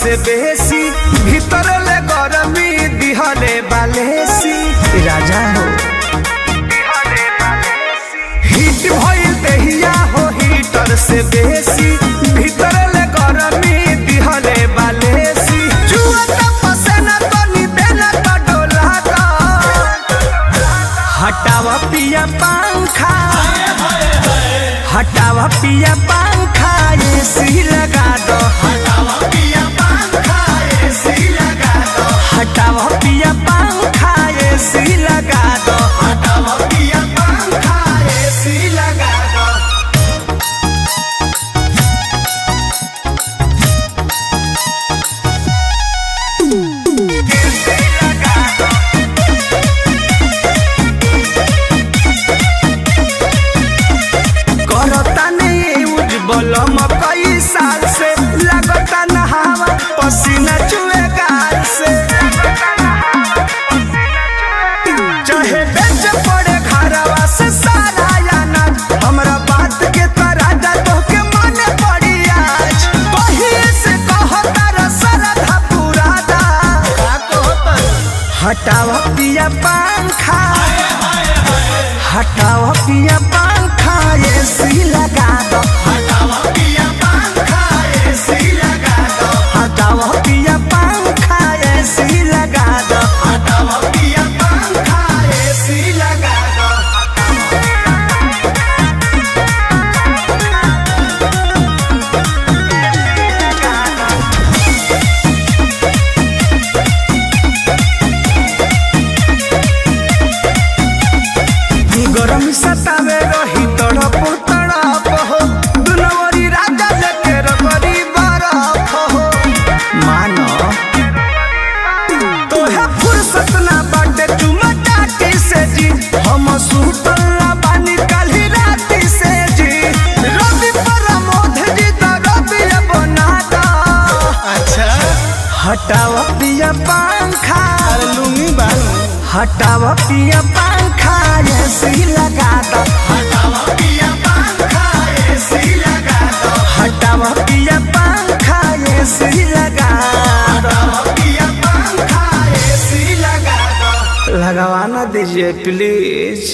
से बेसी भीतर ले गरमी दिहले बालेसी राजा हो हिट भइल देहिया हो हीटर से बेसी भीतर ले गरमी दिहले बालेसी जुआ त पसना तनी देना त डोला का हटावा पिया पंखा हटावा पिया पंखा एसी लगा दो हटावा पिया पंखा एसी लगा दो हटावा पिया पंखा एसी लगा दो हटावा पिया पंखा एसी लगा दो एसी लगा दो करता नहीं उज्जवल मकई साल से लगता नहावा पसीना चुए गाल से चाहे बेच पड़े घरवा से सारा अनाज हमरा बात के तराजा तो के माने पड़ी आज कहिए से कहता रसरधा पुरादा हटावा पिया पंखा हटावा पिया पंखा एसी लगा दो हटावा पिया पंखा एसी लगा दो हटावा पिया पंखा एसी लगा दो हटावा पिया पंखा एसी लगा दो गरम सतावे रही तड़प तड़प हो दुनवरी राजा लेके रगरी बरफ हो मानो तोहे फुर्सत ना बाटे चुमा टाटी से जी हम सुतल ना बानी काली राती से जी रवि प्रमोद जी तो रवि बना दो अच्छा हटावा पिया पंखा लूंगी बालू हटावा पिया पंखा एसी लगा दो हटावा पिया पंखा एसी लगा दो हटावा पिया पंखा एसी लगा दो हटावा पिया पंखा एसी लगा दो लगवाना दीजिए प्लीज।